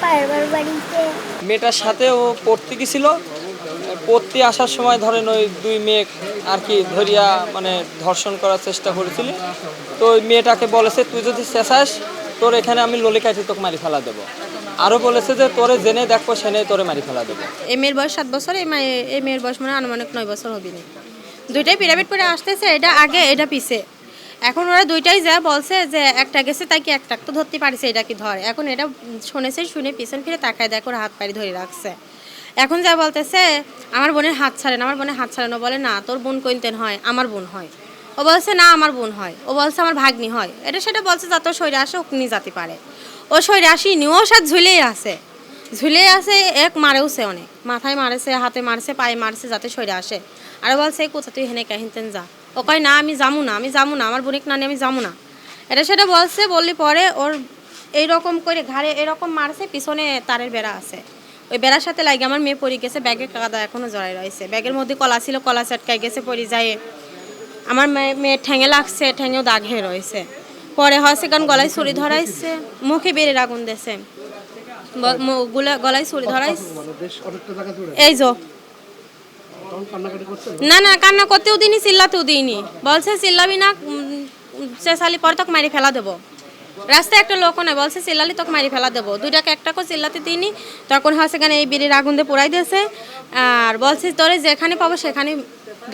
বারবার বাড়িতে। মেয়েটার সাথে ও পড়তে গেছিল, পড়তে আসার সময় ধরেন ওই দুই মেয়ে আর কি ধরিয়া মানে ধর্ষণ করার চেষ্টা করেছিল। তো ওই মেয়েটাকে বলেছে তুই যদি চেঁচাস তোর এখানে আমি ললি কাঠি তোকে মারি ফেলা দেবো। আরও বলেছে যে তোরে জেনে দেখো সেনে তোরে মারি ফেলা দেবো। এই মেয়ের বয়স 7 বছর, এই মেয়ের বয়স মানে আনুমানিক 9 বছর হবে না। দুইটাই পিরামিড করে আসতেছে, এটা আগে এটা পিছে। এখন ওরা দুইটাই যা বলছে যে একটা গেছে তাই কি একটা তো ধরতে পারছে, এটা কি ধরে। এখন এটা শুনেছে, শুনে পিছন ফিরে তাকায় দেখো হাত পাড়ি ধরে রাখছে। এখন যা বলতেছে আমার বোনের হাত ছাড়েন, আমার বোনের হাত ছাড়েন। ও বলে না তোর বোন কইতেন হয়, আমার বোন হয়। ও বলছে না আমার বোন হয়, ও বলছে আমার ভাগ্নি হয়। এটা সেটা বলছে যত শরীরে আসে ও নিয়ে যেতে পারে। ও শরীরে আসিনি, ও সাথে ঝুলেই আছে, ঝুলে আছে। এক মারেওছে, অনেক মাথায় মারেছে, হাতে মারছে, পায়ে মারছে যাতে শরীরে আসে। আর বলছে কোথা তুই হেনে কাহিনতেন যা। ও কয় না আমি যাবো না, আমি যাবো না, আমার বোনিক না আমি যাবো না। এটা সেটা বলছে। বললি পরে ওর এইরকম করে ঘাড়ে এরকম মারছে, পিছনে তারের বেড়া আছে, ওই বেড়ার সাথে লাগে আমার মেয়ে পড়ে গেছে। ব্যাগের কাদা এখনও জড়াই রয়েছে, ব্যাগের মধ্যে কলা ছিল, কলা চটকাই গেছে পড়ে যায়। আমার মেয়ে ঠ্যাঙে লাগছে, ঠ্যাঙেও দাগ হয়ে রয়েছে। পরে হয়েছে কারণ গলায় ছুরি ধরাইছে, মুখে বেড়ে আগুন দিয়েছে, গলায় ছুরি ধরাইছে। এই যো না না কান্না করতেও দিইনি, চিল্লাতেও দিইনি। বলছে চিল্লাবি না, চেঁচালি পরে তোকে মারি ফেলা দেবো। রাস্তায় একটা লোক নয়, বলছে চিল্লালি তোকে মারি ফেলা দেবো। দুইটাকে একটাকেও চিল্লাতে দিইনি। তখন হচ্ছে কেন এই বিড়ির আগুন দিয়ে পোড়াই দিয়েছে। আর বলছে তোরে যেখানে পাবো সেখানে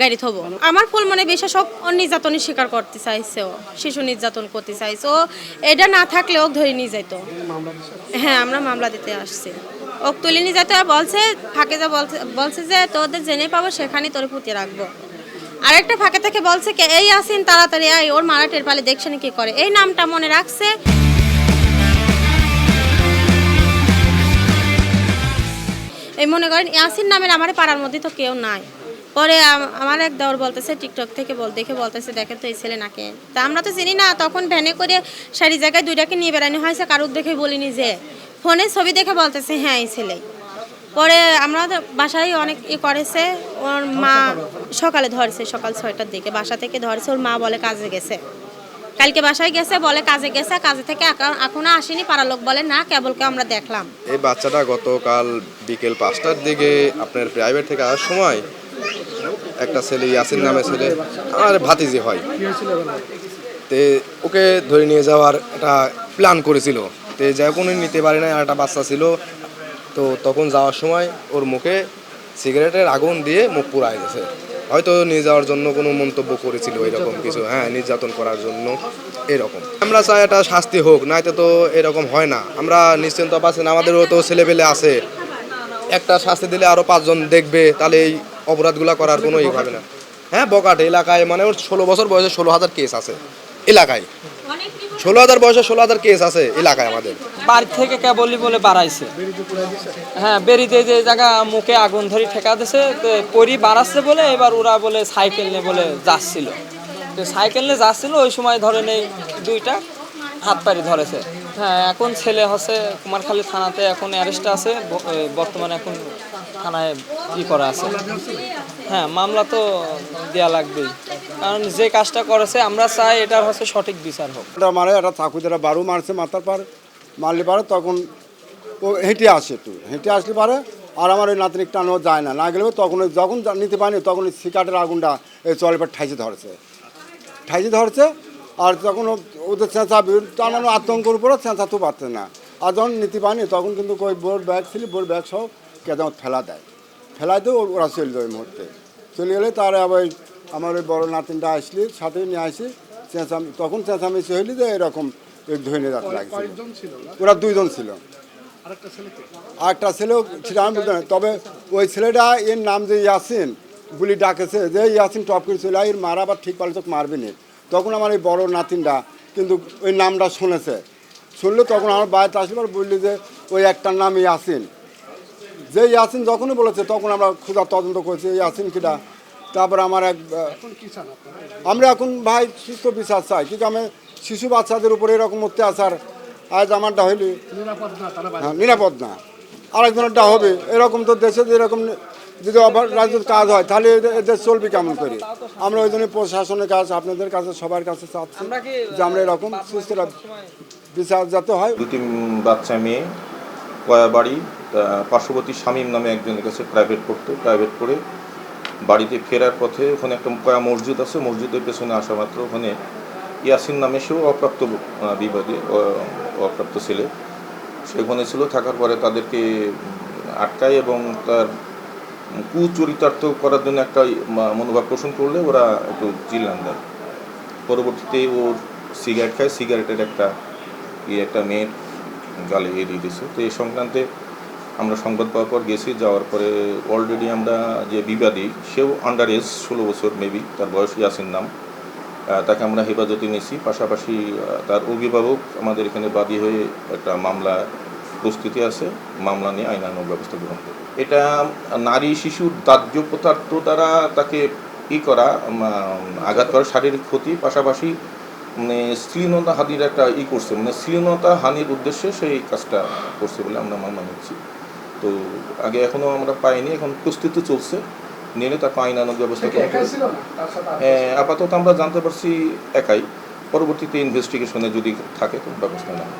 গাড়ি থবো। আমার ফুল মনে বিশ্বাস হোক ও নির্যাতনের স্বীকার করতে চাইছে, ও শিশু নির্যাতন করতে চাইছে। ও এটা না থাকলে ও ধরে নিয়ে যেত। হ্যাঁ আমরা মামলা দিতে আসছি, ও তুলে নিয়ে যেত। আর বলছে ফাঁকে যা বলছে যে তোদের জেনে পাবো সেখানে তোরে পুঁতে রাখবো। আরেকটা ফাঁকে থেকে বলছে কে এই আসেন তাড়াতাড়ি আয়, ওর মারা টের পালে দেখছেন কি করে। এই নামটা মনে রাখছে। এই মনে করেন ইয়াসিন নামের আমার পাড়ার মধ্যে তো কেউ নাই। পরে আমার এক দেওর বলতেছে টিকটক থেকে দেখে বলতেছে দেখেন তো এই ছেলে নাকে। তা আমরা তো চিনি না, তখন ভ্যানে করে সারি জায়গায় দুইটাকে নিয়ে বেড়ানো হয়েছে, কারুর দেখে বলিনি যে। ফোনে ছবি দেখে বলতেছে হ্যাঁ এই ছেলেই। পরে আমরা বাসায় অনেক করেছে। ওর মা সকালে ধরছে, সকাল 6টার দিকে বাসা থেকে ধরছে। ওর মা বলে কাজে গেছে, কালকে বাসায় গেছে, বলে কাজে গেছে, কাজে থেকে এখনো আসেনি। পাড়ার লোক বলে না কেবলকে আমরা দেখলাম। এই বাচ্চাটা গতকাল বিকেল 5টার দিকে আপনার প্রাইভেট থেকে আসার সময় একটা ছেলে ইয়াসিন নামে ছেলে আমার ভাতিজি হয়, তে ওকে ধরে নিয়ে যাওয়ার একটা প্ল্যান করেছিল। তে যখন নিতে পারে না, আর একটা বাচ্চা ছিল, তো তখন যাওয়ার সময় ওর মুখে সিগারেটের আগুন দিয়ে মুখ পুড়ায় গেছে। হয়তো নিয়ে যাওয়ার জন্য কোনো মন্তব্য করেছিল এরকম কিছু, হ্যাঁ নির্যাতন করার জন্য এরকম। আমরা চাই একটা শাস্তি হোক, নাইতে তো এরকম হয় না। আমরা নিশ্চিন্ত পাচ্ছেন, আমাদেরও তো ছেলেপেলে আছে, একটা শাস্তি দিলে আরও 5 জন দেখবে, তাহলে এই অপরাধগুলো করার কোনো ই হবে না। হ্যাঁ বকাট এলাকায় মানে ওর 16 বছর বয়সে 16,000 কেস আছে এলাকায়, 16,000 বয়সে 16,000 কেস আছে এলাকায় আমাদের। বাড়ি থেকে কেবলই বলে বাড়াইছে, হ্যাঁ বেরিতে যে জায়গা মুখে আগুন ধরে ঠেকা দিছে, তো পরি বাড়াচ্ছে বলে এবার ওরা বলে সাইকেল নিয়ে বলে যাচ্ছিল। তো সাইকেল নিয়ে যাচ্ছিল ওই সময় ধরেন এই দুইটা হাত পাড়ি ধরেছে। হ্যাঁ এখন ছেলে হচ্ছে কুমারখালী থানাতে এখন অ্যারেস্ট আছে, বর্তমানে এখন থানায় করা আছে। হ্যাঁ মামলা তো দেওয়া লাগবেই, কারণ যে কাজটা করেছে আমরা চাই এটার হচ্ছে সঠিক বিচার হোক। এটা মারে একটা চাকু দ্বারা বারু মারছে মাথার পার, মারলে পারে তখন ও হেঁটে আসে, একটু হেঁটে আসলে পারে। আর আমার ওই নাতনিক টানো যায় না, না গেলেও তখন যখন নিতে পারিনি তখন ওই সিগারেটের আগুনটা এই চলের পর ঠাইছে ধরছে। আর তখন ওদের চেঁচা টানানো আতঙ্কর উপরে চেঁচাতেও পারছে না। আর যখন নিতে পারিনি তখন কিন্তু ওই বোর ব্যাগ ছিল, বোর ব্যাগ সহ কেমন ফেলা দিয়ে ওরা চলে যায়। ওই মুহূর্তে চলে গেলে তারা আবার আমার ওই বড়ো নাতিনটা আসলে সাথে নিয়ে আসি, তখন চেঁচামেচি হইলি যে এরকম ধরে নিয়ে যাতে লাগছে। ওরা 2 জন ছিল, আর একটা ছেলেও ছিল আমি বলতে না। তবে ওই ছেলেটা এর নাম যে ইয়াসিন বলি ডাকেছে, যে ইয়াসিন টপ করে চলে এর মারা আবার ঠিক পালে তোকে মারবে না। তখন আমার এই বড়ো নাতিনটা কিন্তু ওই নামটা শুনলে তখন আমার বাড়িতে আসলে বললি যে ওই একটার নাম ইয়াসিন। যে ইয়াসিন যখনই বলেছে তখন আমরা ক্ষুধা তদন্ত করেছি ইয়াসিন কিটা। তারপর আমার আমরা এখন ভাই সুস্থ বিচার চাই, কিন্তু আমি শিশু বাচ্চাদের উপরে এরকম অত্যাচার আজ আমারটা হইলে নিরাপদ না, আরেকজনেরটা হবে। এরকম তো দেশে এরকম যদি রাজ্যের কাজ হয় তাহলে এদের চলবে কেমন করে। আমরা ওই জন্য প্রশাসনের কাছে, আপনাদের কাছে, সবার কাছে চাচ্ছি যে আমরা এরকম সুস্থ বিচার যাতে হয়। 2-3 বাচ্চা মেয়ে কয়া বাড়ি, পার্শ্ববর্তী শামীম নামে একজনের কাছে প্রাইভেট পড়তো। প্রাইভেট করে বাড়িতে ফেরার পথে ওখানে একটা কয়া মসজিদ আছে, মসজিদের পেছনে আসা মাত্র ওখানে ইয়াসিন নামে সেও অপ্রাপ্ত বিবাদী, অপ্রাপ্ত ছেলে, সেখানে ছিল। থাকার পরে তাদেরকে আটকায় এবং তার কুচরিতার্থ করার জন্য একটা মনোভাব পোষণ করলে ওরা একটু চিল্লান দেয়। পরবর্তীতে ওর সিগারেট খায়, সিগারেটের একটা মেয়ের গালে দিয়ে দিয়েছে। তো এই সংক্রান্তে আমরা সংবাদ পাওয়ার পর গেছি, যাওয়ার পরে অলরেডি আমরা যে বিবাদী সেও আন্ডার এজ, 16 বছর মেবি, তার বয়স ইয়াসিন নাম, তাকে আমরা হেফাজতে নিয়েছি। পাশাপাশি তার অভিভাবক আমাদের এখানে বাদী হয়ে একটা মামলা প্রস্তুতি আছে, মামলা নিয়ে আইনানুগ ব্যবস্থা গ্রহণ করবে। এটা নারী শিশুর দাহ্য পদার্থ দ্বারা তাকে করা, আঘাত করা, শারীরিক ক্ষতি, পাশাপাশি মানে শ্লীলতা হানির একটা করছে, মানে শ্লীলতা হানির উদ্দেশ্যে সেই কাজটা করছে বলে আমরা মামলা নিচ্ছি। তো আগে এখনও আমরা পাইনি, এখন প্রস্তুতি চলছে, নিলে তাকে আইনানুগ ব্যবস্থা গ্রহণ করবে। আপাতত আমরা জানতে পারছি একাই, পরবর্তীতে ইনভেস্টিগেশনে যদি থাকে তো ব্যবস্থা নেওয়া।